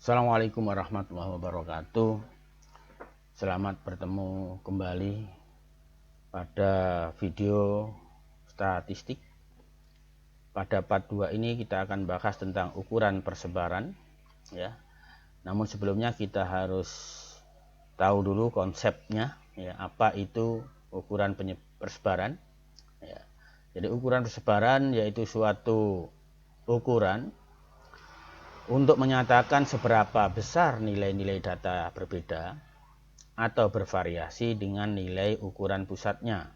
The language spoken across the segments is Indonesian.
Assalamualaikum warahmatullahi wabarakatuh. Selamat bertemu kembali pada video statistik. Pada part 2 ini kita akan bahas tentang ukuran persebaran ya. Namun sebelumnya kita harus tahu dulu konsepnya ya, apa itu ukuran persebaran ya. Jadi ukuran persebaran yaitu suatu ukuran untuk menyatakan seberapa besar nilai-nilai data berbeda atau bervariasi dengan nilai ukuran pusatnya,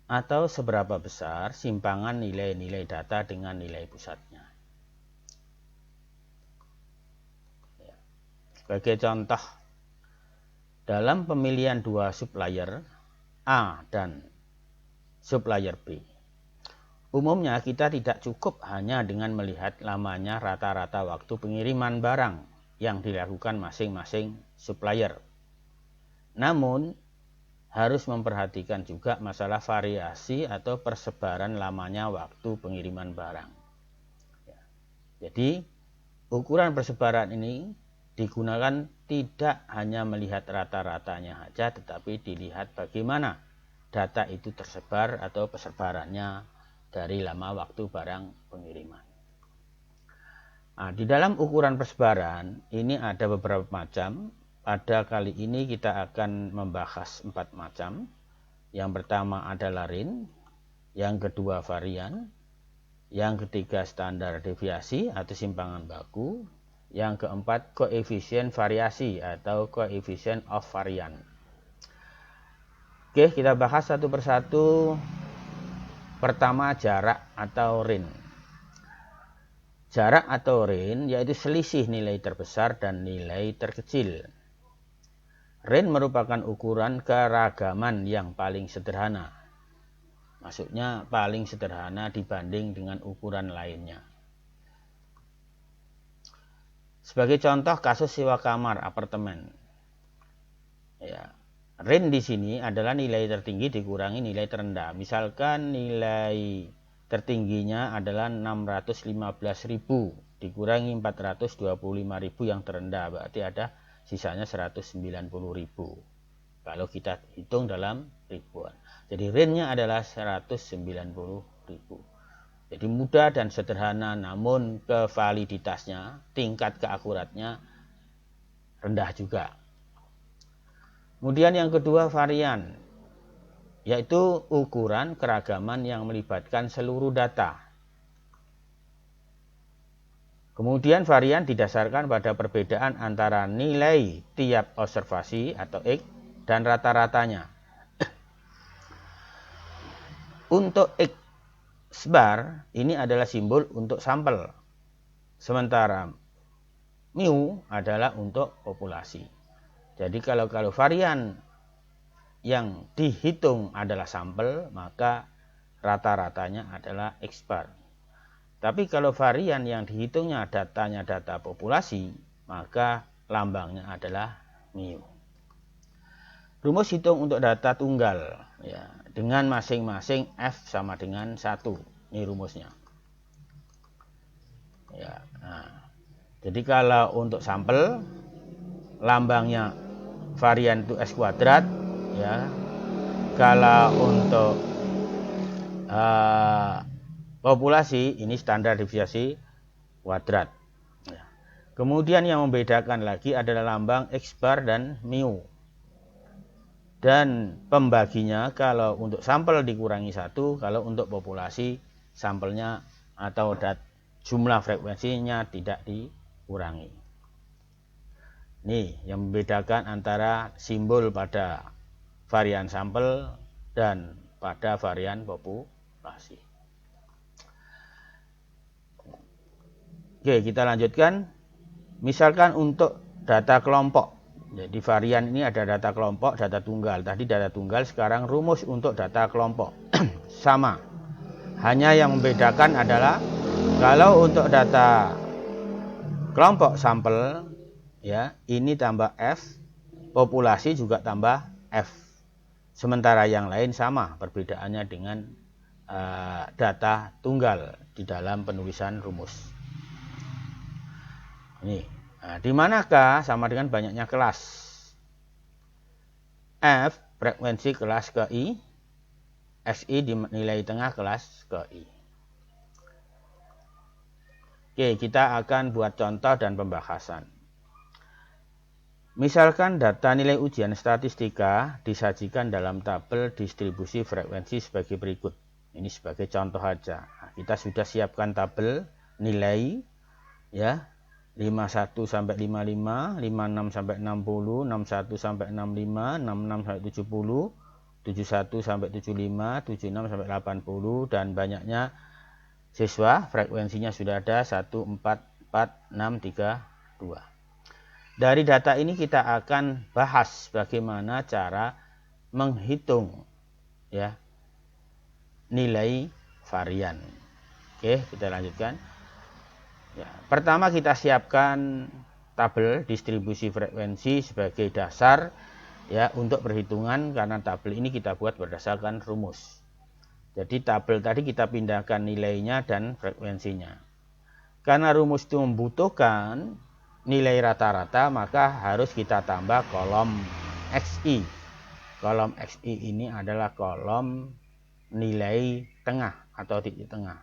atau seberapa besar simpangan nilai-nilai data dengan nilai pusatnya. Sebagai contoh, dalam pemilihan dua supplier A dan supplier B, umumnya kita tidak cukup hanya dengan melihat lamanya rata-rata waktu pengiriman barang yang dilakukan masing-masing supplier. Namun, harus memperhatikan juga masalah variasi atau persebaran lamanya waktu pengiriman barang. Jadi, ukuran persebaran ini digunakan tidak hanya melihat rata-ratanya saja, tetapi dilihat bagaimana data itu tersebar atau persebarannya dari lama waktu barang pengiriman. Nah, di dalam ukuran persebaran ini ada beberapa macam. Pada kali ini kita akan membahas 4 macam. Yang pertama adalah range, yang kedua varian, yang ketiga standar deviasi atau simpangan baku, yang keempat koefisien variasi atau koefisien of varian. Oke, kita bahas satu persatu. Pertama, jarak atau range. Jarak atau range yaitu selisih nilai terbesar dan nilai terkecil. Range merupakan ukuran keragaman yang paling sederhana. Maksudnya paling sederhana dibanding dengan ukuran lainnya. Sebagai contoh kasus sewa kamar apartemen. Ya, range di sini adalah nilai tertinggi dikurangi nilai terendah. Misalkan nilai tertingginya adalah 615.000 dikurangi 425.000 yang terendah, berarti ada sisanya 190.000 kalau kita hitung dalam ribuan. Jadi range-nya adalah 190.000. Jadi mudah dan sederhana, namun kevaliditasnya, tingkat keakuratnya rendah juga. Kemudian yang kedua, varian, yaitu ukuran keragaman yang melibatkan seluruh data. Kemudian varian didasarkan pada perbedaan antara nilai tiap observasi atau X dan rata-ratanya. Untuk X bar ini adalah simbol untuk sampel, sementara mu adalah untuk populasi. Jadi kalau varian yang dihitung adalah sampel, maka rata-ratanya adalah X bar. Tapi kalau varian yang dihitungnya datanya data populasi, maka lambangnya adalah mu. Rumus hitung untuk data tunggal ya, dengan masing-masing F sama dengan 1. Ini rumusnya. Ya, nah. Jadi kalau untuk sampel, lambangnya varian itu S kuadrat ya. Kalau untuk populasi ini standar deviasi kuadrat. Kemudian yang membedakan lagi adalah lambang X bar dan mu. Dan pembaginya kalau untuk sampel dikurangi 1, kalau untuk populasi sampelnya atau jumlah frekuensinya tidak dikurangi. Nih yang membedakan antara simbol pada varian sampel dan pada varian populasi. Oke, kita lanjutkan. Misalkan untuk data kelompok. Jadi varian ini ada data kelompok, data tunggal. Tadi data tunggal, sekarang rumus untuk data kelompok. Sama. Hanya yang membedakan adalah kalau untuk data kelompok sampel ya, ini tambah F, populasi juga tambah F. Sementara yang lain sama perbedaannya dengan data tunggal di dalam penulisan rumus. Ini Nah, di manakah sama dengan banyaknya kelas? F frekuensi kelas ke I, XI di nilai tengah kelas ke I. Oke, kita akan buat contoh dan pembahasan. Misalkan data nilai ujian statistika disajikan dalam tabel distribusi frekuensi sebagai berikut. Ini sebagai contoh aja. Nah, kita sudah siapkan tabel nilai ya. 51 sampai 55, 56 sampai 60, 61 sampai 65, 66 sampai 70, 71 sampai 75, 76 sampai 80 dan banyaknya siswa frekuensinya sudah ada 1, 4, 4, 6, 3, 2. Dari data ini kita akan bahas bagaimana cara menghitung ya nilai varian. Oke, kita lanjutkan. Ya, pertama kita siapkan tabel distribusi frekuensi sebagai dasar ya untuk perhitungan, karena tabel ini kita buat berdasarkan rumus. Jadi tabel tadi kita pindahkan nilainya dan frekuensinya. Karena rumus itu membutuhkan nilai rata-rata, maka harus kita tambah kolom XI. Kolom XI ini adalah kolom nilai tengah atau titik tengah.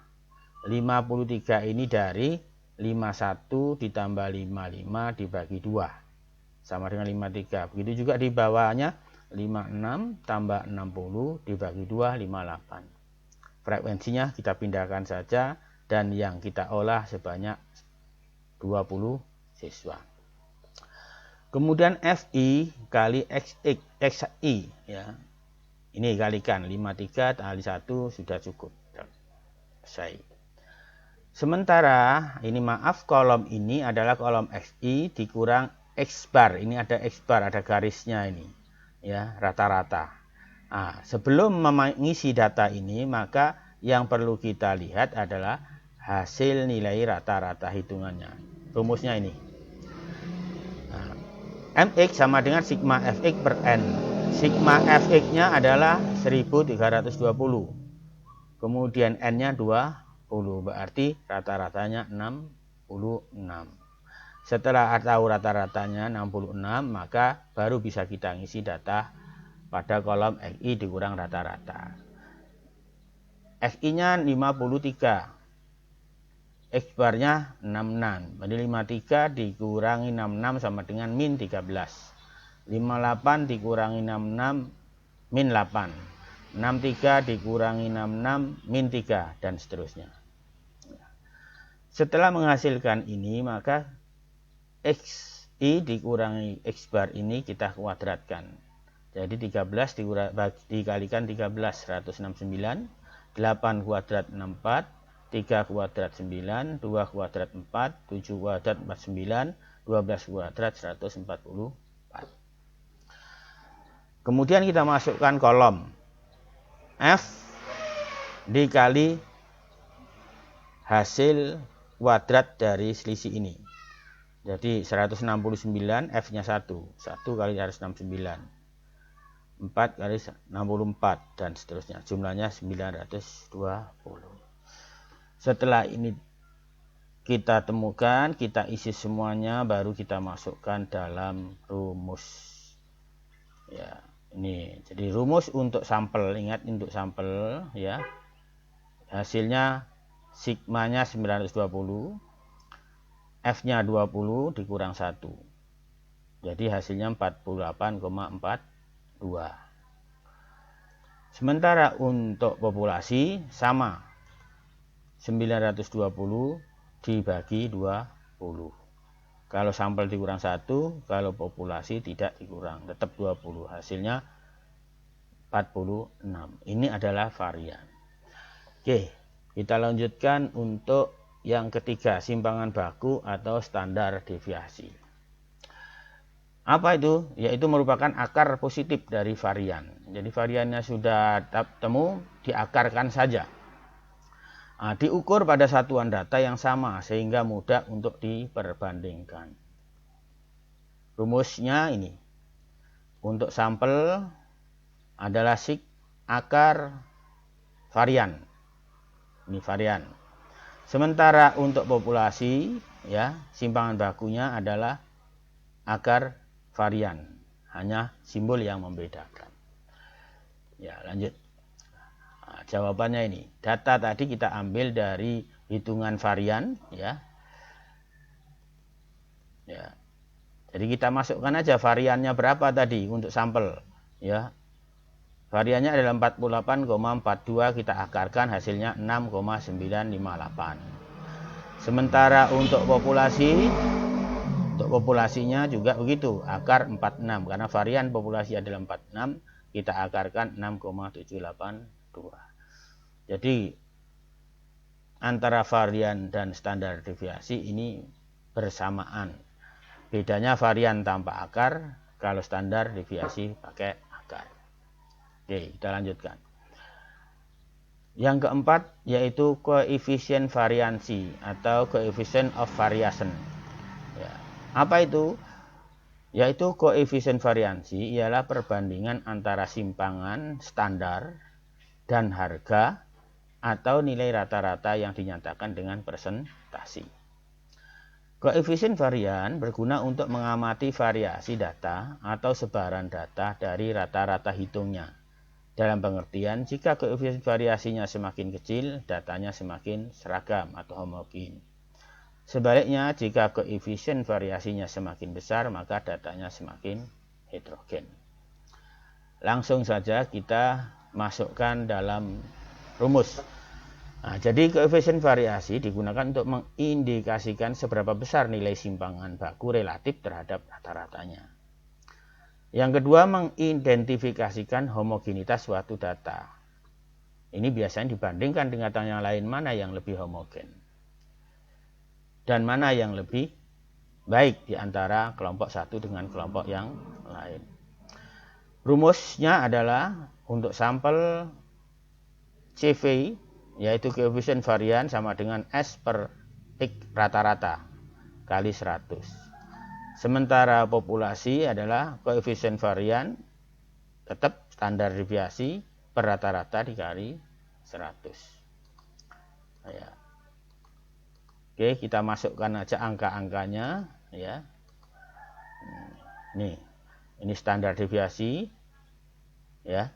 53 ini dari 51 ditambah 55 dibagi 2 sama dengan 53. Begitu juga di bawahnya 56 tambah 60 dibagi 2 58. Frekuensinya kita pindahkan saja dan yang kita olah sebanyak 20 siswa. Kemudian FI kali XI ya. Ini kalikan 53 kali 1 sudah cukup. Selesai. Sementara ini kolom ini adalah kolom XI dikurang X bar. Ini ada X bar, ada garisnya ini. Ya, rata-rata. Nah, sebelum mengisi data ini, maka yang perlu kita lihat adalah hasil nilai rata-rata hitungannya. Rumusnya ini. Nah, MX sama dengan sigma Fx per N. Sigma Fx-nya adalah 1320. Kemudian N-nya 20, berarti rata-ratanya 66. Setelah tahu rata-ratanya 66, maka baru bisa kita ngisi data pada kolom XI dikurang rata-rata. XI-nya 53, X barnya 66. Jadi 53 dikurangi 66 sama dengan min 13. 58 dikurangi 66 min 8. 63 dikurangi 66 min 3 dan seterusnya. Setelah menghasilkan ini, maka XI dikurangi X bar ini kita kuadratkan. Jadi 13 dikalikan 13 169, 8 kuadrat 64, 3 kuadrat 9, 2 kuadrat 4, 7 kuadrat 49, 12 kuadrat 144. Kemudian kita masukkan kolom F dikali hasil kuadrat dari selisih ini. Jadi 169 F-nya 1. 1 kali 169. 4 kali 64 dan seterusnya. Jumlahnya 920. Setelah ini kita temukan, kita isi semuanya, baru kita masukkan dalam rumus. Ya. Ini jadi rumus untuk sampel, ingat untuk sampel ya. Hasilnya sigmanya 920, F-nya 20 dikurang 1. Jadi hasilnya 48,42. Sementara untuk populasi sama. 920 dibagi 20. Kalau sampel dikurang 1, kalau populasi tidak dikurang, tetap 20. Hasilnya 46. Ini adalah varian. Oke, kita lanjutkan untuk yang ketiga, simpangan baku atau standar deviasi. Apa itu? Yaitu merupakan akar positif dari varian. Jadi variannya sudah temu, diakarkan saja. Nah, diukur pada satuan data yang sama sehingga mudah untuk diperbandingkan. Rumusnya ini. Untuk sampel adalah sig akar varian. Ini varian. Sementara untuk populasi ya, simpangan bakunya adalah akar varian, hanya simbol yang membedakan. Ya, lanjut. Nah, jawabannya ini, data tadi kita ambil dari hitungan varian, ya. Ya. Jadi kita masukkan aja variannya berapa tadi untuk sampel, ya. Variannya adalah 48,42, kita akarkan hasilnya 6,958. Sementara untuk populasinya juga begitu, akar 46, karena varian populasi adalah 46, kita akarkan 6,782. Jadi antara varian dan standar deviasi ini bersamaan. Bedanya varian tanpa akar, kalau standar deviasi pakai akar. Oke, kita lanjutkan. Yang keempat yaitu koefisien variansi atau coefficient of variation. Ya. Apa itu? Yaitu koefisien variansi ialah perbandingan antara simpangan standar dan harga atau nilai rata-rata yang dinyatakan dengan persentase. Koefisien varian berguna untuk mengamati variasi data atau sebaran data dari rata-rata hitungnya. Dalam pengertian, jika koefisien variasinya semakin kecil, datanya semakin seragam atau homogen. Sebaliknya, jika koefisien variasinya semakin besar, maka datanya semakin heterogen. Langsung saja kita masukkan dalam rumus. Nah, jadi koefisien variasi digunakan untuk mengindikasikan seberapa besar nilai simpangan baku relatif terhadap rata-ratanya. Yang kedua, mengidentifikasikan homogenitas suatu data. Ini biasanya dibandingkan dengan data yang lain, mana yang lebih homogen dan mana yang lebih baik di antara kelompok satu dengan kelompok yang lain. Rumusnya adalah untuk sampel CV, yaitu koefisien varian sama dengan S per X rata-rata kali 100. Sementara populasi adalah koefisien varian tetap standar deviasi per rata-rata dikali 100. Ya. Oke, kita masukkan aja angka-angkanya, ya. Ini standar deviasi, ya.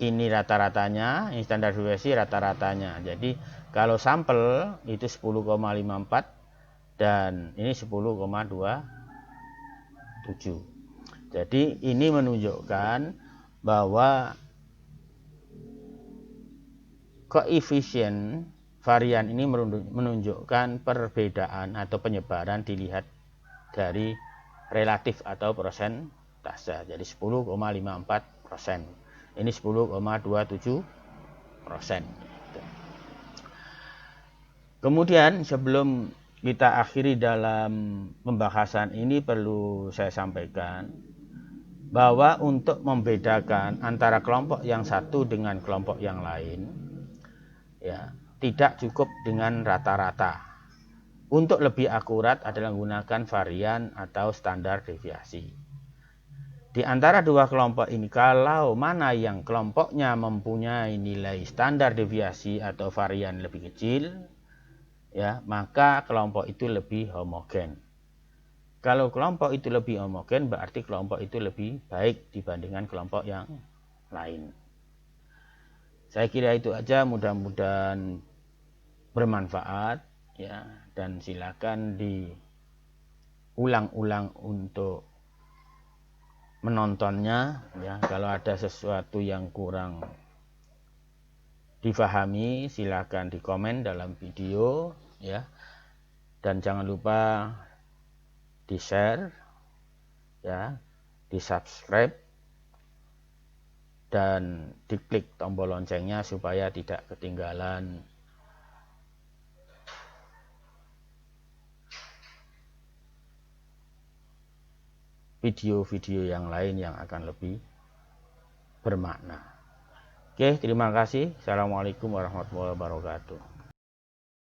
Ini rata-ratanya, ini standar deviasi rata-ratanya. Jadi kalau sampel itu 10,54 dan ini 10,27. Jadi ini menunjukkan bahwa koefisien varian ini menunjukkan perbedaan atau penyebaran dilihat dari relatif atau persentase. Jadi 10,54%. Ini 10,27%. Kemudian sebelum kita akhiri dalam pembahasan ini, perlu saya sampaikan bahwa untuk membedakan antara kelompok yang satu dengan kelompok yang lain, ya, tidak cukup dengan rata-rata. Untuk lebih akurat adalah menggunakan varian atau standar deviasi. Di antara dua kelompok ini, kalau mana yang kelompoknya mempunyai nilai standar deviasi atau varian lebih kecil, ya, maka kelompok itu lebih homogen. Kalau kelompok itu lebih homogen, berarti kelompok itu lebih baik dibandingkan kelompok yang lain. Saya kira itu aja, mudah-mudahan bermanfaat, ya, dan silakan diulang-ulang untuk menontonnya, ya. Kalau ada sesuatu yang kurang difahami, silakan dikomen dalam video, ya. Dan jangan lupa di-share, ya, di-subscribe, dan diklik tombol loncengnya supaya tidak ketinggalan video-video yang lain yang akan lebih bermakna. Oke, terima kasih. Assalamualaikum warahmatullahi wabarakatuh.